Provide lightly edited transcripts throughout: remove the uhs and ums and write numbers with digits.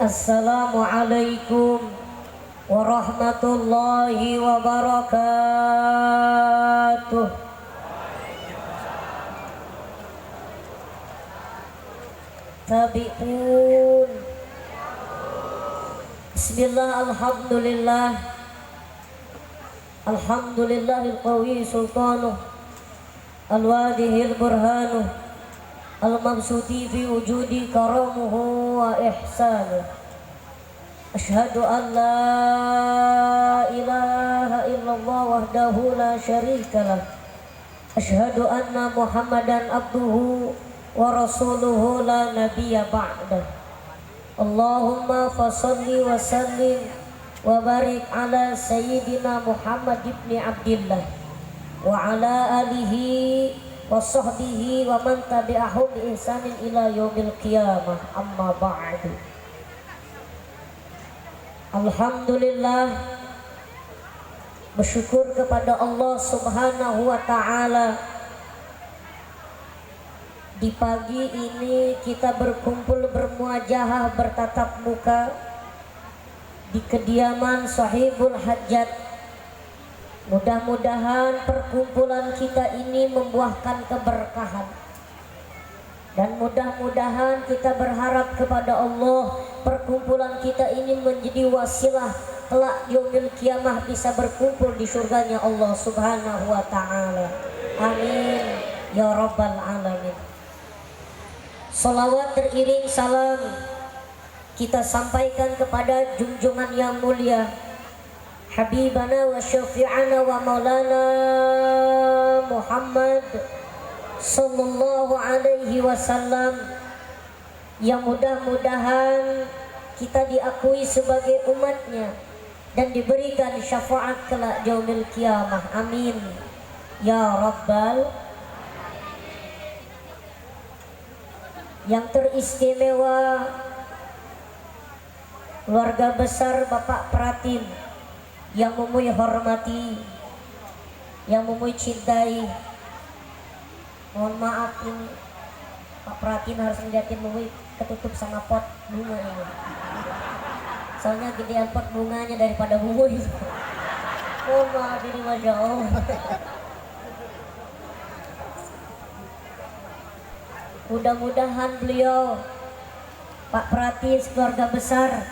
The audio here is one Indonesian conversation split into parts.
Assalamualaikum warahmatullahi wabarakatuh. Tabi'un. Bismillah, alhamdulillah. Alhamdulillahil qawi sultanuh, al-wadihil burhanuh, al-mabsuti fi wujudi karamuhu wa ihsanuh. Ashhadu an la ilaha illallah wahdahu la syarikalah. Ashhadu anna Muhammadan abduhu wa rasuluhu la nabiyya ba'dah. Allahumma fasalli wa sallim wa barik ala sayyidina Muhammad ibn Abdillah wa ala alihi wa sahbihi wa man tabi'ahum bi ihsanin ila yaumil qiyamah. Amma ba'du. Alhamdulillah, bersyukur kepada Allah Subhanahu wa ta'ala. Di pagi ini kita berkumpul bermuajahah, bertatap muka di kediaman sahibul hajat. Mudah-mudahan perkumpulan kita ini membuahkan keberkahan, dan mudah-mudahan kita berharap kepada Allah perkumpulan kita ini menjadi wasilah kelak yaumil kiamah bisa berkumpul di surganya Allah Subhanahu wa ta'ala. Amin ya rabbal alamin. Salawat teriring salam kita sampaikan kepada junjungan yang mulia, Habibana wa syafi'ana wa maulana Muhammad sallallahu alaihi wasallam, yang mudah-mudahan kita diakui sebagai umatnya dan diberikan syafaat kelak yaumil qiyamah. Amin ya rabbal. Yang teristimewa, keluarga besar Bapak Pratin yang Mumuy hormati, yang Mumuy cintai. Mohon maaf, ini Pak Pratin harus ngeliatin Mumuy ketutup sama pot bunga ini, soalnya gedean pot bunganya daripada Mumuy. Oh maaf, ini Masya Allah. Mudah-mudahan beliau, Pak Pratin, keluarga besar,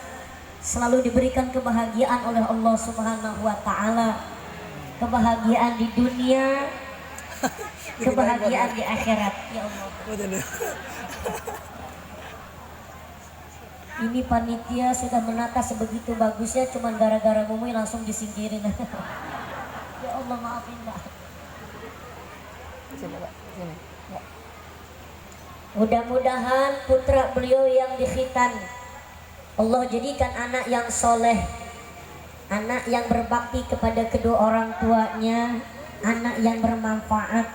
selalu diberikan kebahagiaan oleh Allah Subhanahu wa ta'ala. Kebahagiaan di dunia, kebahagiaan di akhirat. Ya Allah. Ini panitia sudah menata sebegitu bagusnya, cuman gara-gara Mumuy langsung disingkirin. Ya Allah, maafin Mbak. Sini, Mbak. Sini. Ya. Mudah-mudahan putra beliau yang dikhitan Allah jadikan anak yang soleh, anak yang berbakti kepada kedua orang tuanya, anak yang bermanfaat.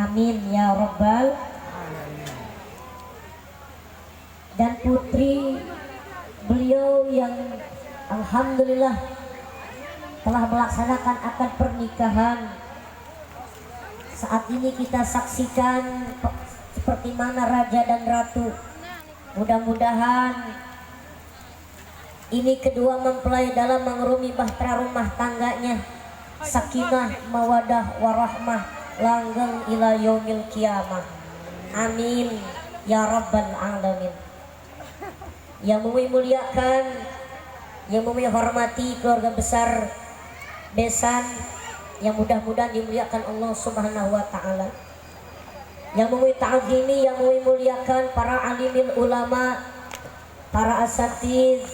Amin ya rabbal. Dan putri beliau yang alhamdulillah telah melaksanakan akad pernikahan. Saat ini kita saksikan seperti mana raja dan ratu. Mudah-mudahan ini kedua mempelai dalam mengerumi bahtera rumah tangganya, sakinah, mawadah, warahmah, langgeng ila yaumil qiyamah. Amin ya rabbal alamin. Yang Mumuy muliakan, yang Mumuy hormati keluarga besar Besan, yang mudah-mudahan dimuliakan Allah Subhanahu wa ta'ala. Yang Mumuy ta'zimi, yang Mumuy muliakan para alimil ulama, para asatiz,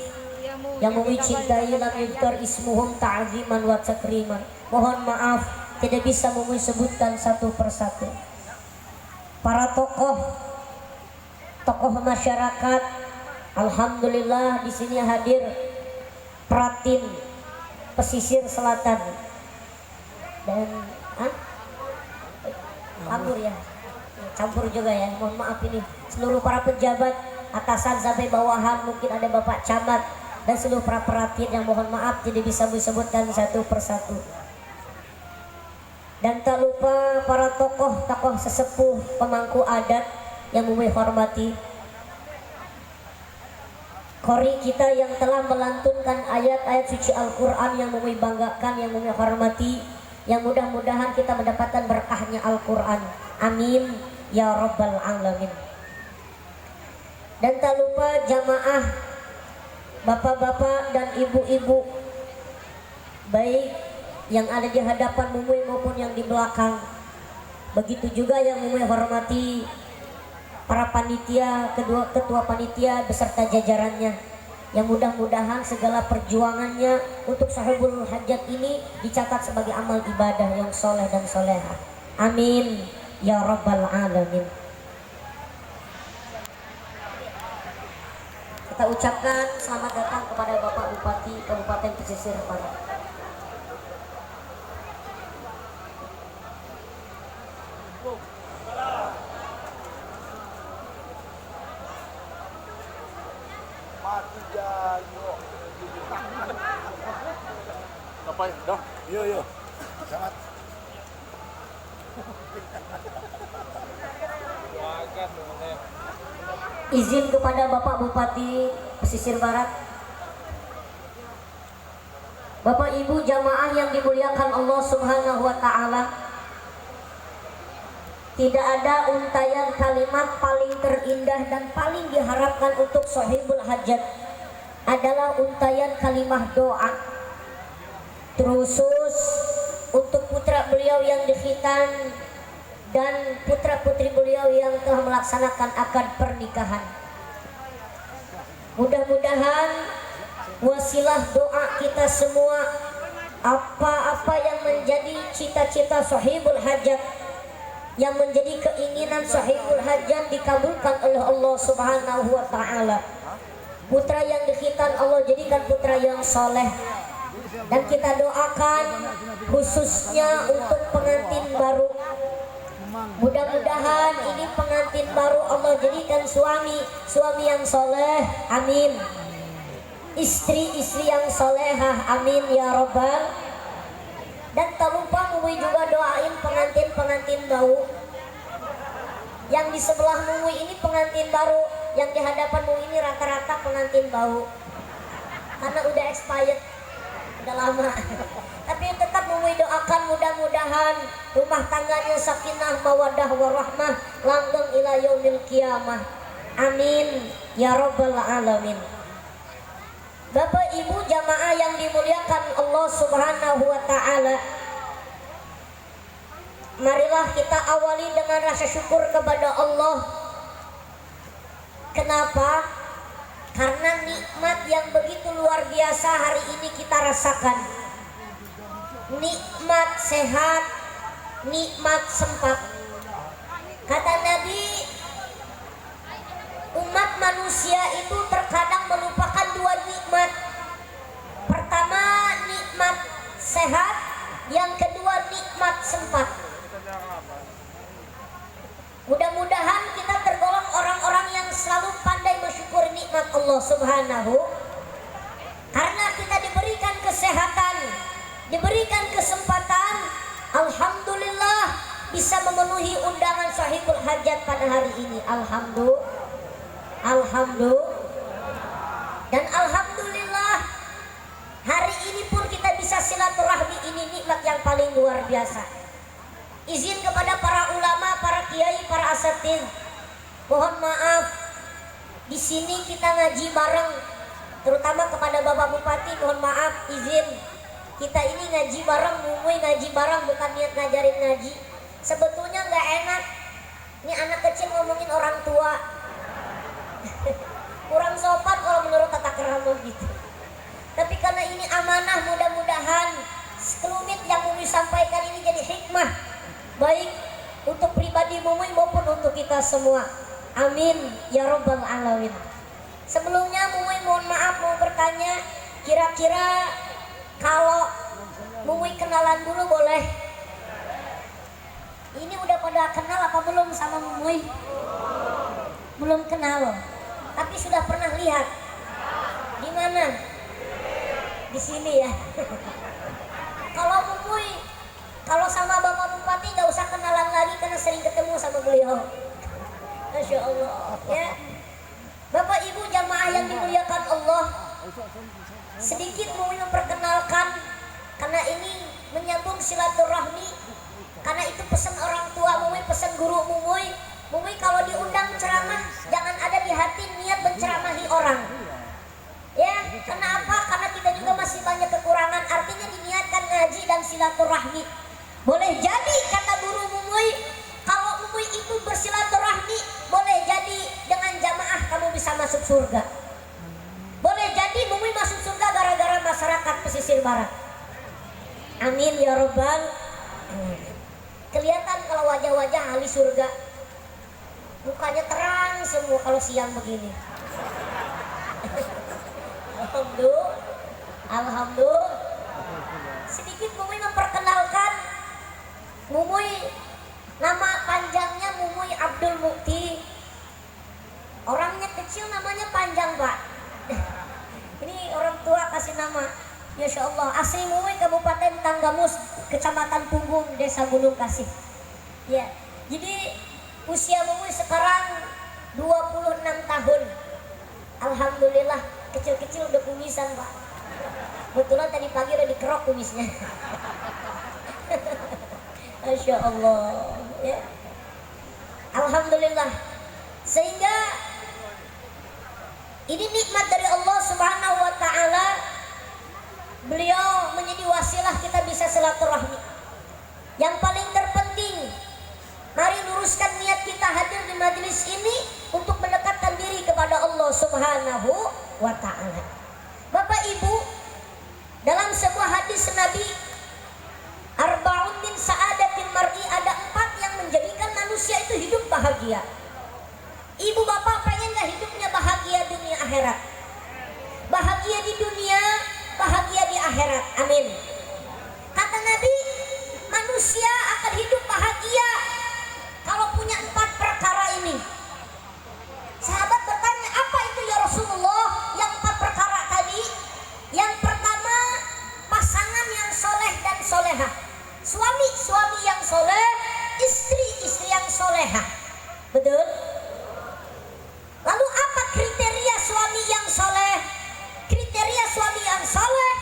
yang Mumuy cintai, lam yudhkar ismuhum ta'ziman wa takriman. Mohon maaf tidak bisa Mumuy sebutkan satu persatu. Para tokoh masyarakat, alhamdulillah di sini hadir Pratin pesisir selatan dan campur ya, campur juga ya. Mohon maaf ini seluruh para pejabat atasan sampai bawahan, mungkin ada Bapak Camat dan seluruh para Pratin yang mohon maaf tidak bisa disebutkan satu persatu. Dan tak lupa para tokoh sesepuh pemangku adat yang Mumuy hormati. Qori kita yang telah melantunkan ayat-ayat suci Al-Quran yang Mumui banggakan, yang Mumui hormati, yang mudah-mudahan kita mendapatkan berkahnya Al-Quran. Amin ya Rabbal Alamin. Dan tak lupa jamaah, bapak-bapak dan ibu-ibu, baik yang ada di hadapan Mumui maupun yang di belakang. Begitu juga yang Mumui hormati para panitia, ketua panitia beserta jajarannya, yang mudah-mudahan segala perjuangannya untuk sahibul hajat ini dicatat sebagai amal ibadah yang soleh dan soleha. Amin ya Rabbal Alamin. Kita ucapkan selamat datang kepada Bapak Bupati Kabupaten Pesisir Barat. Apa ya? Dah. Iya. Selamat. Izin kepada Bapak Bupati Pesisir Barat, Bapak Ibu jamaah yang dimuliakan Allah Subhanahu wa Ta'ala, tidak ada untayan kalimat paling terindah dan paling diharapkan untuk sahibul hajat adalah untayan kalimat doa, terusus untuk putra beliau yang dikhitan dan putra-putri beliau yang telah melaksanakan akad pernikahan. Mudah-mudahan wasilah doa kita semua, apa-apa yang menjadi cita-cita sahibul hajat, yang menjadi keinginan sahibul hajat dikabulkan oleh Allah Subhanahu wa Ta'ala. Putra yang dikhitan Allah jadikan putra yang soleh, dan kita doakan khususnya untuk pengantin baru. Mudah-mudahan ini pengantin baru Allah jadikan suami yang soleh, amin. Istri yang solehah, amin ya Rabbal. Dan tak lupa Mumui juga doain pengantin baru. Yang di sebelah Mumui ini pengantin baru, yang di hadapan Mumui ini rata-rata pengantin baru, karena udah expired, udah lama. Tapi tetap Mumui doakan mudah-mudahan rumah tangganya sakinah mawaddah warahmah langgeng ila yaumil qiyamah. Amin ya Rabbal Alamin. Bapak Ibu jamaah yang dimuliakan Allah Subhanahu wa Ta'ala, marilah kita awali dengan rasa syukur kepada Allah. Kenapa? Karena nikmat yang begitu luar biasa hari ini kita rasakan. Nikmat sehat, nikmat sempat. Kata Nabi, umat manusia itu terkadang melupakan dua nikmat. Pertama nikmat sehat, yang kedua nikmat sempat. Mudah-mudahan kita tergolong orang-orang yang selalu pandai bersyukur nikmat Allah Subhanahu, karena kita diberikan kesehatan, diberikan kesempatan, alhamdulillah bisa memenuhi undangan sahibul hajat pada hari ini. Dan alhamdulillah hari ini pun kita bisa silaturahmi, ini nikmat yang paling luar biasa. Izin kepada para ulama, para kiai, para asatidz, mohon maaf di sini kita ngaji bareng, terutama kepada Bapak Bupati, mohon maaf izin kita ini ngaji bareng, Mumui ngaji bareng, bukan niat ngajarin ngaji. Sebetulnya nggak enak ini anak kecil ngomongin orang tua. Kurang sopan kalau menurut tata krama gitu. Tapi karena ini amanah, mudah-mudahan sekelumit yang Mumui sampaikan ini jadi hikmah, baik untuk pribadi Mumui maupun untuk kita semua. Amin ya Rabbal Alamin. Sebelumnya Mumui mohon maaf mau bertanya, kira-kira kalau Mumui kenalan dulu boleh? Ini udah pada kenal apa belum sama Mumui? Belum kenal, tapi sudah pernah lihat. Di mana? Di sini ya. Kalau Mumui, kalau sama Bapak Bupati gak usah kenalan lagi karena sering ketemu sama beliau. Masya Allah ya. Bapak Ibu jamaah yang dimuliakan Allah, sedikit mau memperkenalkan karena ini menyambung silaturahmi. Karena itu pesan orang tua Mumuy, pesan guru Mumuy. Mumuy kalau diundang ceramah jangan ada di hati niat menceramahi orang. Ya, kenapa? Karena kita juga masih banyak kekurangan. Artinya diniatkan ngaji dan silaturahmi. Boleh jadi kata guru Mumuy, kalau Mumuy itu bersilaturahmi, boleh jadi dengan jamaah kamu bisa masuk surga. Boleh jadi Mumuy masuk surga gara-gara masyarakat pesisir barat. Amin ya robbal. Kelihatan kalau wajah-wajah ahli surga, mukanya terang semua kalau siang begini. Alhamdulillah. Sedikit Mumuy memperkenalkan. Mumuy nama panjangnya Mumuy Abdul Mukti. Orangnya kecil namanya panjang Pak. Ini orang tua kasih nama. Masya Allah. Asli Mumuy Kabupaten Tanggamus, Kecamatan Punggung, Desa Gunung Kasih. Ya. Jadi usia Mumuy sekarang 26 tahun. Alhamdulillah. Kecil-kecil udah kumisan Pak. Kebetulan tadi pagi udah dikerok kumisnya. Masya Allah ya. Alhamdulillah. Sehingga ini nikmat dari Allah Subhanahu wa ta'ala. Beliau menjadi wasilah kita bisa silaturahmi. Yang paling terpenting, mari luruskan niat kita hadir di majelis ini untuk mendekatkan diri kepada Allah Subhanahu wa ta'ala. Bapak Ibu, dalam sebuah hadis Nabi, arba'un min sa'adatil mar'i, ada 4 yang menjadikan manusia itu hidup bahagia. Ibu bapak pengen gak hidupnya bahagia dunia akhirat? Bahagia di dunia, bahagia di akhirat. Amin. Kata Nabi, manusia akan hidup bahagia kalau punya 4 perkara ini. Sahabat bertanya, apa itu ya Rasulullah yang 4 perkara tadi? Yang pertama, pasangan yang soleh dan solehah. Suami yang soleh, istri yang solehah. Betul? Lalu apa kriteria suami yang soleh? Kriteria suami yang soleh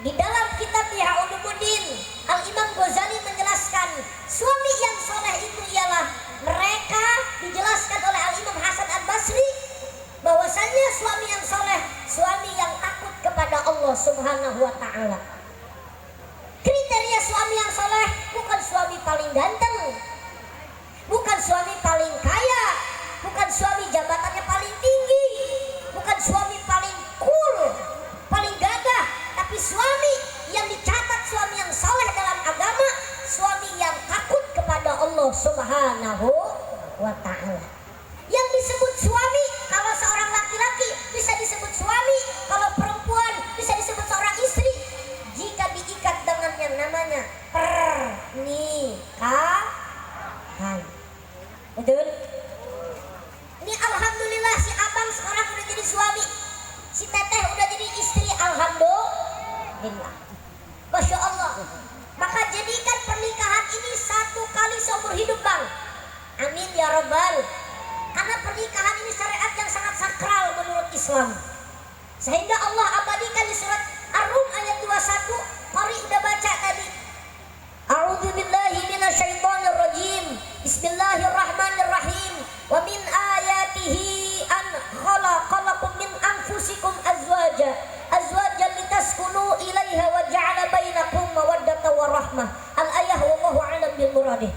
di dalam kitab Ihya Ulumuddin, Al-Imam Ghazali menjelaskan suami yang soleh itu ialah mereka, dijelaskan oleh Al-Imam Hasan Al-Basri, bahwasanya suami yang soleh, suami yang takut kepada Allah Subhanahu wa ta'ala. Kriteria suami yang soleh bukan suami paling ganteng, bukan suami paling kaya, bukan suami jabatannya paling tinggi, bukan suami paling cool, paling gagah, tapi suami yang dicatat suami yang soleh dalam agama, suami yang takut kepada Allah Subhanahu wa ta'ala. Yang disebut suami, kalau seorang laki-laki bisa disebut suami, kalau perempuan bisa disebut seorang istri jika diikat dengan yang namanya pernikahan. Betul? Ini alhamdulillah si abang sekarang udah jadi suami, si teteh udah jadi istri, alhamdulillah. Masya Allah. Maka jadikan pernikahan ini 1 kali seumur hidup Bang. Amin ya Rabbal. Karena pernikahan ini syariat yang sangat sakral menurut Islam. Sehingga Allah abadikan di surat Ar-Rum ayat 21. Qari udah baca tadi. A'udzubillahi minasyaitonirrajim. Bismillahirrahmanirrahim. Wa min ayatihi an khalaqalakum min anfusikum azwaja litaskunu ilaiha wa ja'ala bainakum mawaddatan wa rahmah. Al-ayah wallahu a'lam bil muradih.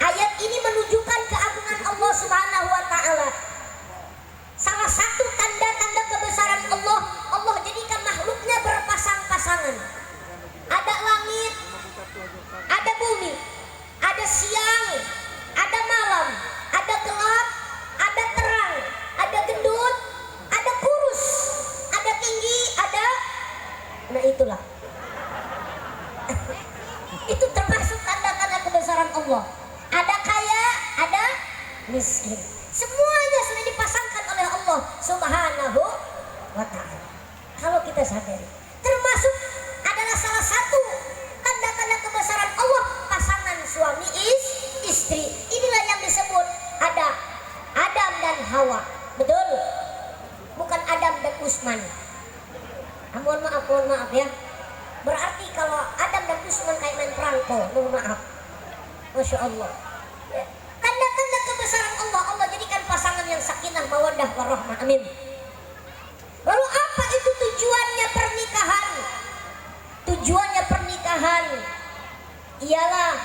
Ayat ini menunjukkan keagungan Allah Subhanahu wa ta'ala. Salah satu tanda-tanda kebesaran Allah, Allah jadikan makhluknya berpasang-pasangan. Ada langit, ada bumi, ada siang, ada malam, ada gelap, ada terang, ada gendut, ada kurus, ada tinggi, ada... Nah itulah. Itu termasuk tanda-tanda kebesaran Allah. Ada kaya, ada miskin. Semuanya sudah dipasangkan oleh Allah Subhanahu wa ta'ala. Kalau kita sadari, termasuk adalah salah satu tanda-tanda kebesaran Allah, pasangan suami istri. Inilah yang disebut ada Adam dan Hawa. Betul? mohon maaf ya. Berarti kalau Adam dan Usman kayak main perangko, mohon maaf. Masya Allah. Ya. Tanda-tanda kebesaran Allah, Allah jadikan pasangan yang sakinah, mawaddah, warahmah. Amin. Lalu apa itu tujuannya pernikahan? Tujuannya pernikahan ialah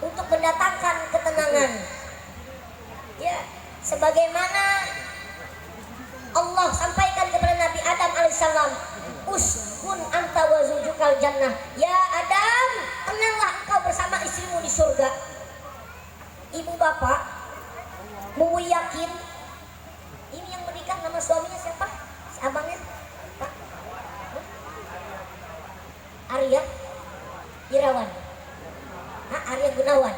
untuk mendatangkan ketenangan. Ya, sebagaimana Allah sampaikan kepada Nabi Adam alaihissalam, uskun anta wa zawjukal jannah. Ya Adam, tenanglah engkau bersama istrimu di surga. Ibu bapak, mau yakin ini yang menikah nama suaminya siapa? Si abangnya? Pak? Arya Irawan. Arya Gunawan.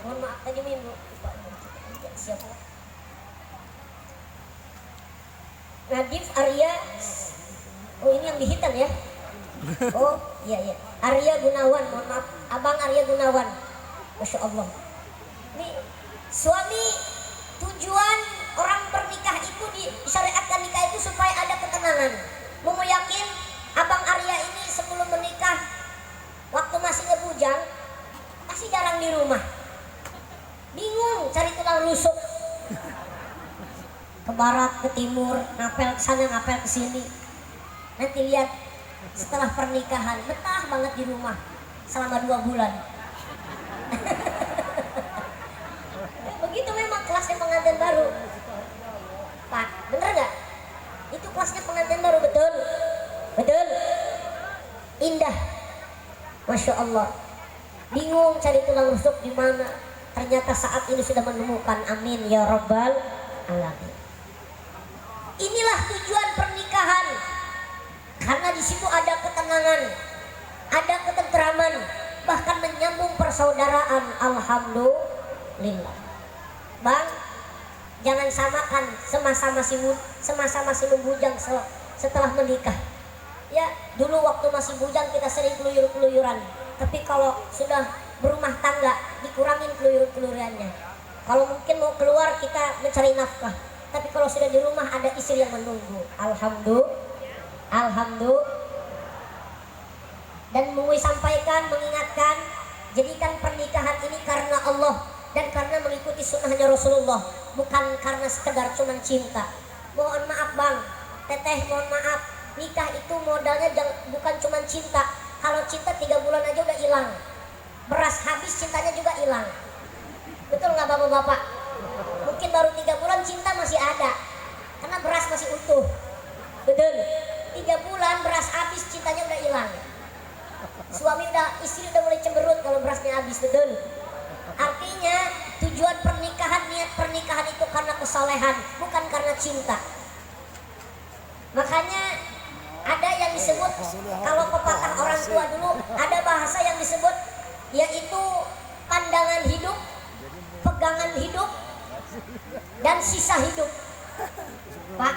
Mohon maaf tadi minggu. Siapa? Nadif Arya. Oh ini yang dihitam ya? Oh iya. Arya Gunawan. Mohon maaf. Abang Arya Gunawan. Masya Allah. Ini suami, tujuan orang bernikah itu disyariatkan nikah itu supaya ada ketenangan. Mau yakin abang Arya ini sebelum menikah waktu masih ngebujang masih jarang di rumah, bingung cari tulang rusuk, ke barat ke timur, ngapel ke sana ngapel ke sini. Nanti lihat setelah pernikahan betah banget di rumah selama 2 bulan. Begitu memang kelasnya pengantin baru, Pak, bener nggak? Itu kelasnya pengantin baru, betul, betul, indah, masya Allah. Bingung cari tulang rusuk di mana? Ternyata saat ini sudah menemukan. Amin ya rabbal alamin. Inilah tujuan pernikahan, karena di situ ada ketenangan, ada ketentraman, bahkan menyambung persaudaraan. Alhamdulillah. Bang, jangan samakan semasa masih membujang setelah menikah. Ya, dulu waktu masih bujang kita sering keluyur-keluyuran. Tapi kalau sudah berumah tangga dikurangin keluyur-keluyurannya. Kalau mungkin mau keluar kita mencari nafkah. Tapi kalau sudah di rumah ada istri yang menunggu. Alhamdulillah. Dan mau sampaikan, mengingatkan, jadikan pernikahan ini karena Allah dan karena mengikuti sunnahnya Rasulullah, bukan karena sekedar cuman cinta. Mohon maaf bang, teteh, mohon maaf, nikah itu modalnya bukan cuman cinta. Kalau cinta 3 bulan aja udah hilang, beras habis cintanya juga hilang. Betul nggak bapak-bapak? Mungkin baru 3 bulan cinta masih ada, karena beras masih utuh. Betul. 3 bulan beras habis cintanya udah hilang. Istri udah mulai cemberut kalau berasnya habis. Betul. Artinya tujuan pernikahan, niat pernikahan itu karena kesolehan, bukan karena cinta. Makanya ada yang disebut, kalau pepatah orang tua dulu ada bahasa yang disebut yaitu pandangan hidup, pegangan hidup, dan sisa hidup. Pak,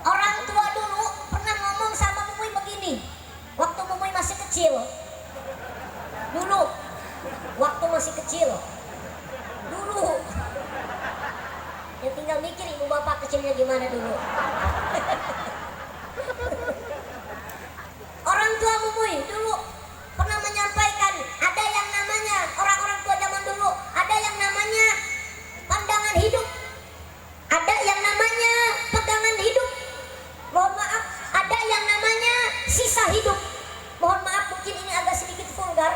orang tua dulu pernah ngomong sama Mumuy begini waktu Mumuy masih kecil. Dulu waktu masih kecil dulu ya, tinggal mikir ibu bapak kecilnya gimana dulu. Orang tua Mumuy dulu pernah menyampaikan ada yang namanya, orang-orang tua zaman dulu ada yang namanya pandangan hidup, ada yang namanya pegangan hidup, mohon maaf, ada yang namanya sisa hidup. Mohon maaf mungkin ini agak sedikit vulgar.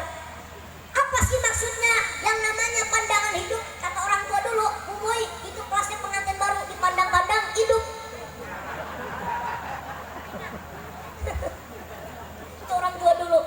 Apa sih maksudnya yang namanya pandangan hidup? Kata orang tua dulu, Mumuy itu kelasnya pengantin baru, dipandang-pandang hidup. Itu orang tua dulu.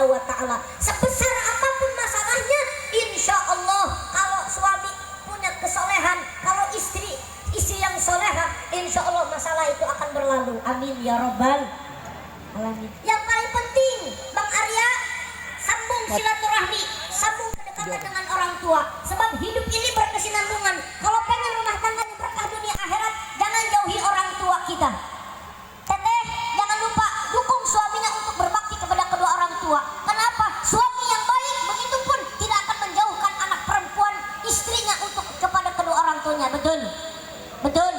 Subhanahu wa taala. Sebesar apapun masalahnya, insya Allah kalau suami punya kesolehan, kalau istri yang soleha, insya Allah masalah itu akan berlalu. Amin ya robbal alamin. Yang paling penting, Bang Arya, sambung silaturahmi, sambung kedekatan dengan orang tua. Sebab hidup ini berkesinambungan. Kalau pengen rumah tangganya berkah dunia akhirat, jangan jauhi orang tua kita. Teteh, jangan lupa dukung suaminya untuk berbakti kepada kedua orang tua. Kenapa? Suami yang baik begitupun tidak akan menjauhkan anak perempuan istrinya untuk kepada kedua orang tuanya. Betul? Betul.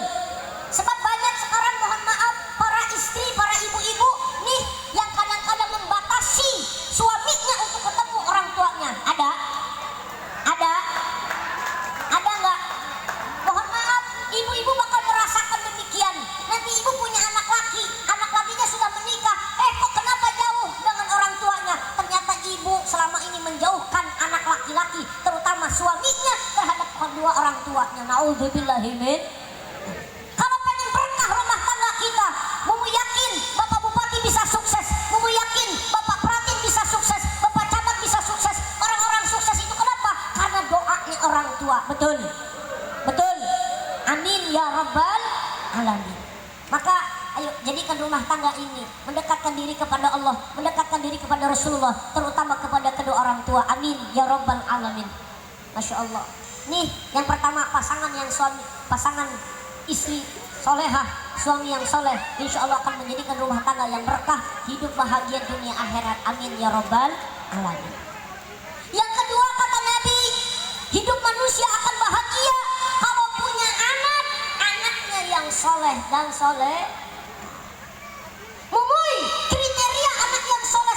Sebab banyak sekarang, mohon maaf, para istri, para ibu-ibu nih yang kadang-kadang membatasi suaminya untuk ketemu orang tuanya. Ada? Ada nggak? Mohon maaf, ibu-ibu bakal merasakan demikian. Nanti ibu punya anak laki, anak lakinya sudah menikah. Kok kenapa jauh dengan orang tuanya? Ternyata ibu selama ini menjauhkan anak laki-laki, terutama suaminya terhadap kedua orang tuanya. Naudzubillahi min. Kalau pengen berkah rumah tangga kita, Mumu yakin Bapak Bupati bisa sukses, Mumu yakin Bapak Pratin bisa sukses, Bapak Camat bisa sukses. Orang-orang sukses itu kenapa? Karena doanya orang tua. Betul? Betul? Amin ya rabbal alamin. Maka ayo jadikan rumah tangga ini mendekatkan diri kepada Allah, mendekatkan diri kepada Rasulullah, terutama kepada kedua orang tua. Amin ya rabbal alamin. Masya Allah. Nih yang pertama, pasangan istri solehah, suami yang soleh, insya Allah akan menjadikan rumah tangga yang berkah, hidup bahagia dunia akhirat. Amin ya rabbal alamin. Yang kedua, kata Nabi, hidup manusia akan bahagia kalau punya anaknya yang soleh dan soleh. Mumui, kriteria anak yang soleh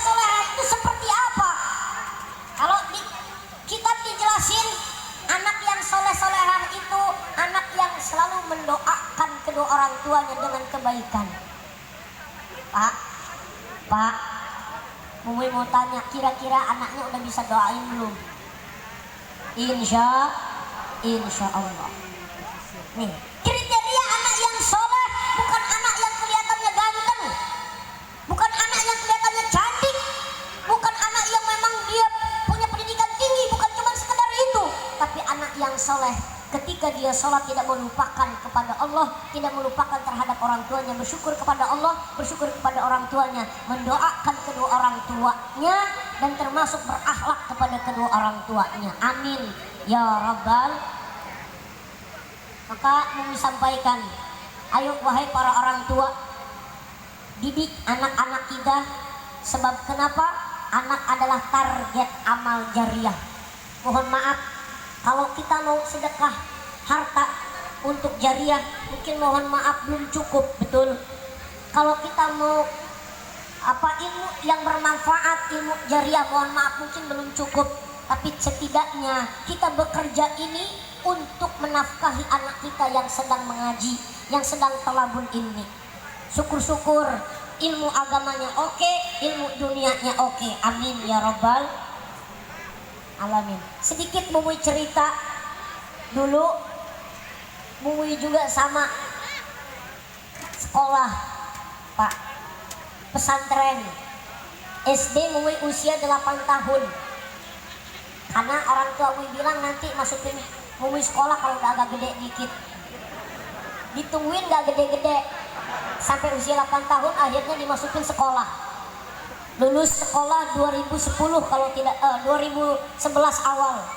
itu seperti apa? Kalau di kitab dijelasin, anak yang solehah itu anak yang selalu mendoakan kedua orang tuanya dengan kebaikan. Pak, Mumui mau tanya, kira-kira anaknya udah bisa doain belum? Insya Allah. Nih, kriteria anak yang soleh bukan anak yang kelihatannya ganteng, bukan anak yang kelihatannya cantik, bukan anak yang memang dia punya pendidikan tinggi, bukan cuma sekedar itu, tapi anak yang soleh ketika dia sholat tidak melupakan kepada Allah, tidak melupakan terhadap orang tuanya, bersyukur kepada Allah, bersyukur kepada orang tuanya, mendoakan kedua orang tuanya, dan termasuk berakhlak kepada kedua orang tuanya. Amin ya rabbal. Maka mau sampaikan, ayo wahai para orang tua, didik anak-anak kita. Sebab kenapa? Anak adalah target amal jariah. Mohon maaf, kalau kita mau sedekah harta untuk jariah, mungkin mohon maaf belum cukup, betul. Kalau kita mau ilmu yang bermanfaat, ilmu jariah, mohon maaf mungkin belum cukup. Tapi setidaknya kita bekerja ini untuk menafkahi anak kita yang sedang mengaji, yang sedang talabul ilmi. Syukur-syukur ilmu agamanya oke, ilmu dunianya oke. Amin ya rabbal alamin. Sedikit Mumui cerita, dulu Mumui juga sama sekolah, Pak, pesantren SD. Mumui usia 8 tahun, karena orang tua Mumui bilang nanti masukin Mumui sekolah kalau udah agak gede dikit. Ditungguin gak gede-gede sampai usia 8 tahun, akhirnya dimasukin sekolah. Lulus sekolah 2010 kalau tidak 2011 awal.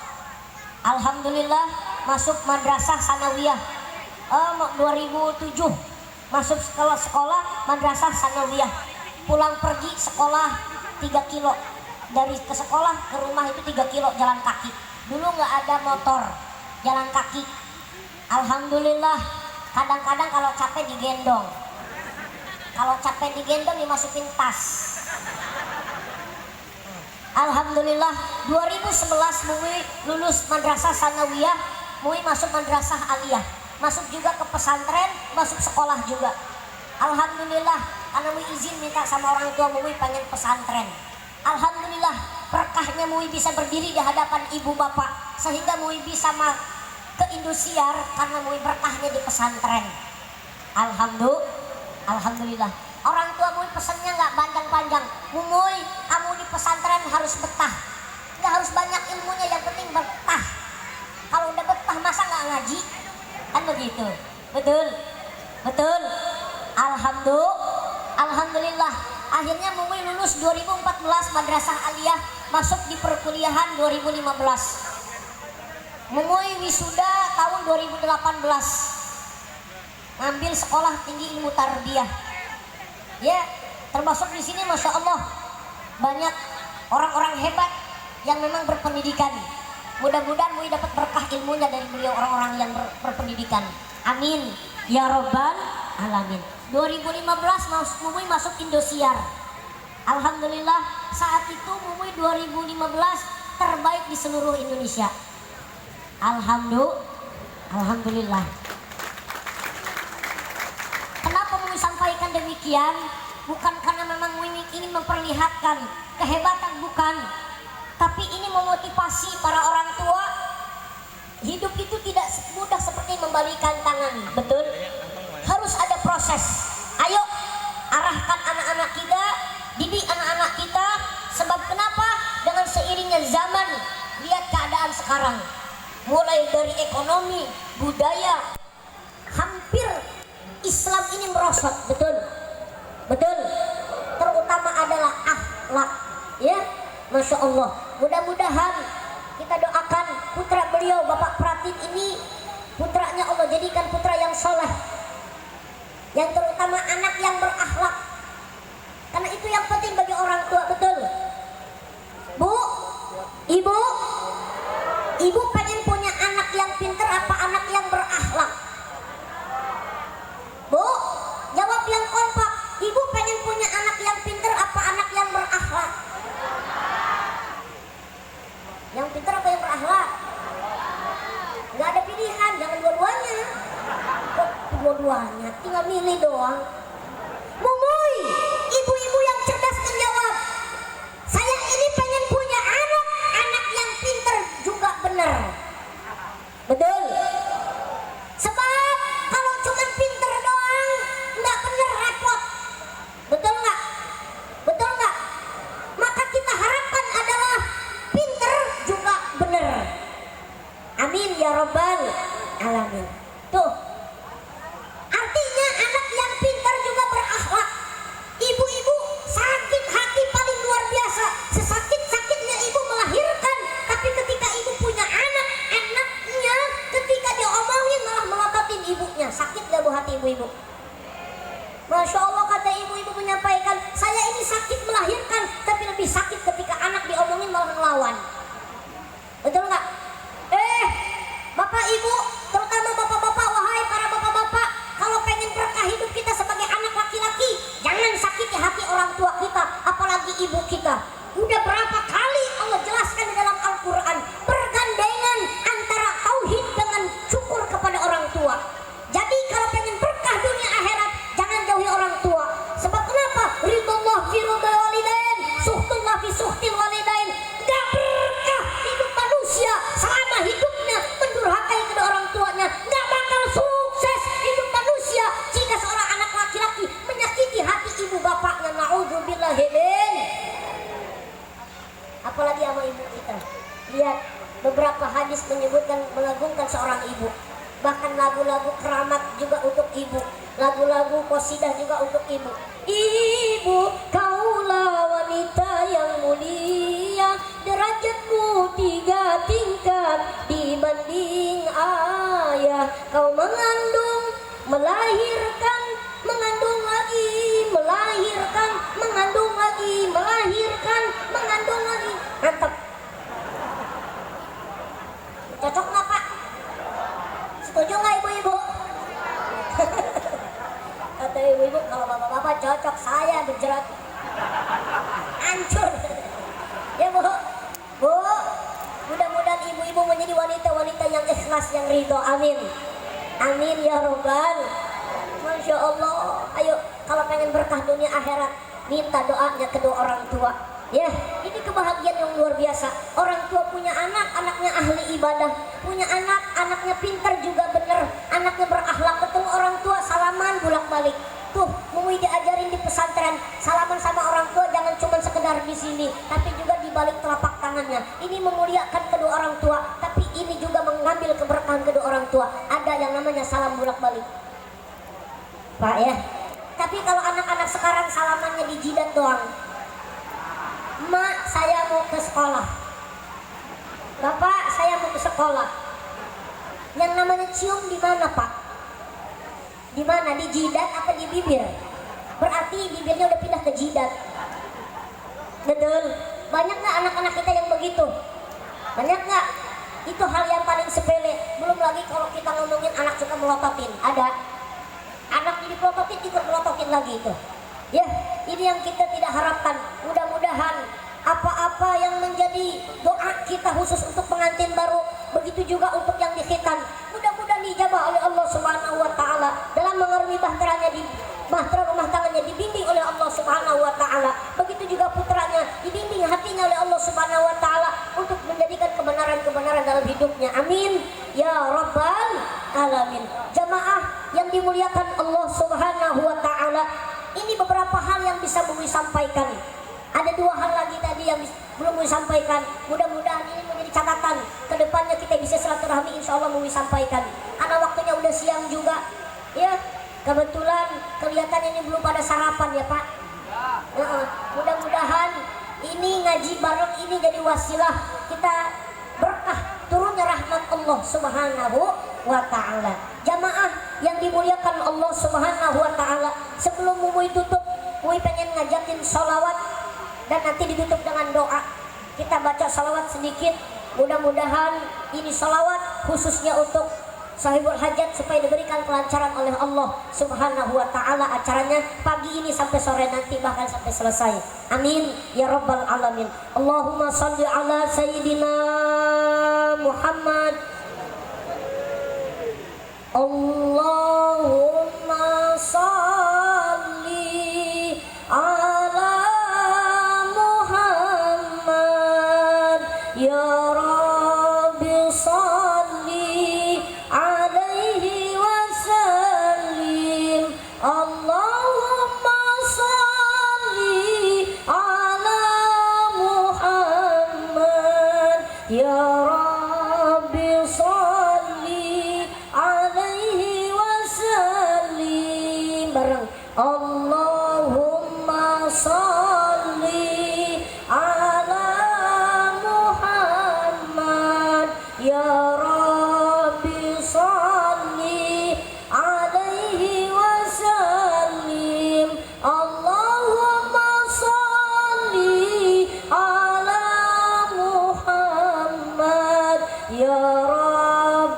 Alhamdulillah masuk madrasah sanawiyah. 2007 masuk sekolah madrasah sanawiyah. Pulang pergi sekolah 3 kilo. Dari ke sekolah ke rumah itu 3 kilo jalan kaki. Dulu nggak ada motor, jalan kaki. Alhamdulillah, kadang-kadang kalau capek digendong. Kalau capek digendong dimasukin tas. Alhamdulillah 2011 Mui lulus madrasah sanawiyah, Mui masuk madrasah aliyah, masuk juga ke pesantren, masuk sekolah juga. Alhamdulillah, karena Mui izin minta sama orang tua Mui pengen pesantren. Alhamdulillah berkahnya Mui bisa berdiri di hadapan ibu bapak, sehingga Mui bisa ke Indosiar karena Mui berkahnya di pesantren. Alhamdulillah. Orang tua Mui pesennya nggak panjang-panjang. Mui, kamu di pesantren harus betah. Nggak harus banyak ilmunya, yang penting betah. Kalau udah betah masa nggak ngaji? Kan begitu. Betul. Betul. Alhamdulillah. Akhirnya Mumuy lulus 2014 Madrasah Aliyah, masuk di perkuliahan 2015. Mumuy wisuda tahun 2018. Ngambil sekolah tinggi ilmu tarbiyah. Ya, termasuk di sini masya Allah banyak orang-orang hebat yang memang berpendidikan. Mudah-mudahan Mumuy dapat berkah ilmunya dari beliau orang-orang yang berpendidikan. Amin ya robbal alamin. 2015 Mumuy masuk Indosiar. Alhamdulillah saat itu Mumuy 2015 terbaik di seluruh Indonesia. Alhamdulillah. Kenapa Mumuy sampaikan demikian? Bukan karena memang Mumuy ingin memperlihatkan kehebatan, bukan. Tapi ini memotivasi para orang tua. Hidup itu tidak mudah seperti membalikan tangan, betul? Harus ada proses. Ayo arahkan anak-anak kita, didik anak-anak kita. Sebab kenapa? Dengan seiringnya zaman, lihat keadaan sekarang. Mulai dari ekonomi, budaya, hampir Islam ini merosot, betul? Betul. Terutama adalah akhlak, ya, masya Allah. Mudah-mudahan kita doakan putra beliau Bapak Pratin ini, putranya Allah jadikan putra yang soleh, yang terutama anak yang berakhlak. Karena itu yang penting bagi orang tua, betul? Bu, ibu pengen punya anak yang pintar apa anak yang berakhlak? Bu, jawab yang kompak. Ibu pengen punya anak yang pintar apa anak yang berakhlak? Yang pintar apa yang berakhlak? Nggak ada pilihan, jangan dua-duanya. Kok dua-duanya? Tinggal milih doang. Mumuy, ibu-ibu yang cerdas menjawab. Saya ini pengen punya anak yang pintar juga benar. Betul? Sebab kalau cuma pintar doang, nggak benar, repot. Betul nggak? Betul nggak? Maka kita harapkan adalah pintar juga benar. Amin ya robbal alamin. Tuh, artinya anak yang pintar juga berakhlak. Ibu-ibu sakit hati paling luar biasa. Sesakit-sakitnya ibu melahirkan, tapi ketika ibu punya anak, anaknya ketika diomongin malah melototin ibunya. Sakit gak bu hati ibu-ibu? Masya Allah, kata ibu-ibu menyampaikan, saya ini sakit melahirkan, tapi lebih sakit ketika anak diomongin malah ngelawan. Betul nggak? Bapak ibu, terutama bapak-bapak, wahai para bapak-bapak, kalau pengen berkah hidup kita sebagai anak laki-laki, jangan sakiti hati orang tua kita, apalagi ibu kita. Udah berapa kali Allah jelaskan di dalam Al-Quran, pergandengan antara tauhid dengan syukur kepada orang tua. Jadi kalau pengen berkah dunia akhirat, jangan jauhi orang tua. Sebab kenapa? Ridullah fi ridha walidain, suhtullah fi suhtil walidain. Gak berkah hidup manusia selama hidupnya mendurhakai kedua orang tuanya. Gak bakal sukses hidup manusia jika seorang anak laki-laki menyakiti hati ibu bapaknya. Na'udzubillahi min. Apalagi sama ibu kita. Lihat, beberapa hadis menyebutkan mengagungkan seorang ibu. Bahkan lagu-lagu keramat juga untuk ibu, lagu-lagu qasidah juga untuk ibu. Ibu, kaulah wanita yang mulia, derajatmu 3 tingkat dibanding ayah. Kau mengandung, melahirkan, mengandung lagi, melahirkan, mengandung lagi, melahirkan, mengandung lagi. Mantap. Cocok nggak Pak? Setuju nggak ibu-ibu? Kata ibu-ibu, kalau bapak-bapak cocok, saya berjerat hancur. Ya bu, mudah-mudahan ibu-ibu menjadi wanita-wanita yang ikhlas, yang ridho. Amin, amin ya robbal. Masya Allah. Ayo, kalau pengen berkah dunia akhirat, minta doanya kedua orang tua. Ya, ini kebahagiaan yang luar biasa. Orang tua punya anak, anaknya ahli ibadah, punya anak, anaknya pintar juga bener, anaknya berakhlak. Ketemu orang tua salaman bolak-balik. Tuh, Mumuy diajarin di pesantren, salaman sama orang tua jangan cuma sekedar di sini, tapi salam bolak-balik. Pak ya. Tapi kalau anak-anak sekarang salamannya di jidat doang. Mak, saya mau ke sekolah. Bapak, saya mau ke sekolah. Yang namanya cium di mana, Pak? Di mana? Di jidat apa di bibir? Berarti bibirnya udah pindah ke jidat. Betul. Banyak nggak anak-anak kita yang begitu? Banyak nggak? Itu hal yang paling sepele. Belum lagi kalau kita ngomongin anak suka melototin. Ada anak jadi pelototin ikut melototin lagi itu. Ya, ini yang kita tidak harapkan. Mudah-mudahan apa-apa yang menjadi doa kita khusus untuk pengantin baru, begitu juga untuk yang dikhitan, mudah-mudahan dijabah oleh Allah Subhanahu wa taala dalam mengarungi bahteranya, di bahtera rumah tangannya dibimbing oleh Allah Subhanahu wa taala. Begitu juga putranya dibimbing hatinya oleh Allah Subhanahu wa taala untuk menjadikan kebenaran-kebenaran dalam hidupnya. Amin ya rabbal alamin. Jamaah yang dimuliakan Allah Subhanahu wa taala, ini beberapa hal yang bisa Bumi sampaikan. Ada dua hal lagi tadi yang belum Bumi sampaikan. Mudah-mudahan ini menjadi catatan. Kedepannya kita bisa silaturahmi, insya Allah Bumi sampaikan. Karena waktunya udah siang juga. Ya, kebetulan kelihatannya ini belum pada sarapan ya Pak. Mudah-mudahan ini ngaji bareng ini jadi wasilah kita berkah turunnya rahmat Allah Subhanahu wa taala. Jamaah yang dimuliakan Allah Subhanahu wa taala, sebelum Mui tutup, Mui pengen ngajakin sholawat dan nanti ditutup dengan doa. Kita baca salawat sedikit. Mudah-mudahan ini salawat khususnya untuk sahibul hajat supaya diberikan kelancaran oleh Allah Subhanahu wa taala acaranya pagi ini sampai sore nanti, bahkan sampai selesai. Amin ya rabbal alamin. Allahumma shalli ala sayyidina Muhammad. Allahumma shalli ala ya Rabbi salli alaihi wasallim. Allahumma salli ala Muhammad ya Rabbi salli alaihi wasallim. Bareng Allahumma salli ala ya Rabbi salli alaihi wasallim. Allahumma salli ala Muhammad ya Rabb.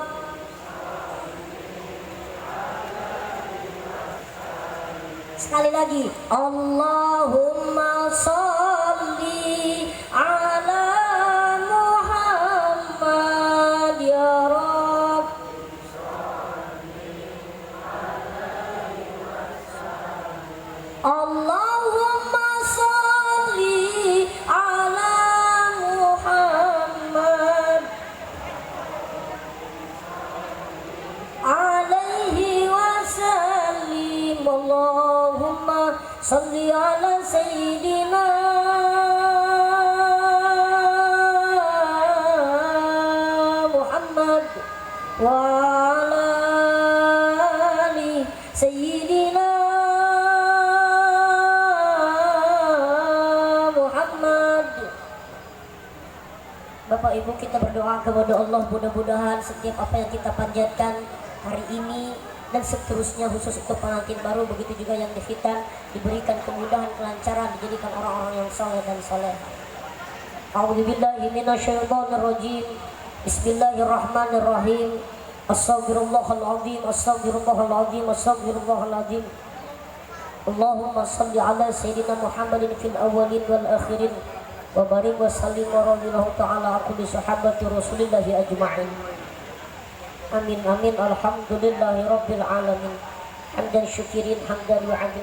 Sekali lagi Allahumma salli ala Allahumma salli ala Muhammad alaihi wasallim. Allahumma salli ala sayyidina Muhammad wa ala ali sayyidina Bapak Ibu, kita berdoa kepada Allah, mudah-mudahan setiap apa yang kita panjatkan hari ini dan seterusnya khusus untuk pengantin baru, begitu juga yang dikhitan, diberikan kemudahan, kelancaran, dijadikan orang-orang yang saleh dan saleh. A'udzubillahi minasyaitonirrajim. Bismillahirrahmanirrahim. Astaghfirullahaladzim, astaghfirullahaladzim, astaghfirullahaladzim. Allahumma salli ala sayyidina Muhammadin fil awwalin wal akhirin wa barik wa sallim wa radhiyallahu ta'ala kulli sahabati rasulillahi ajma'in. Amin amin. Alhamdulillahi rabbil alamin. Hamdan syukirin hamdan yu'adil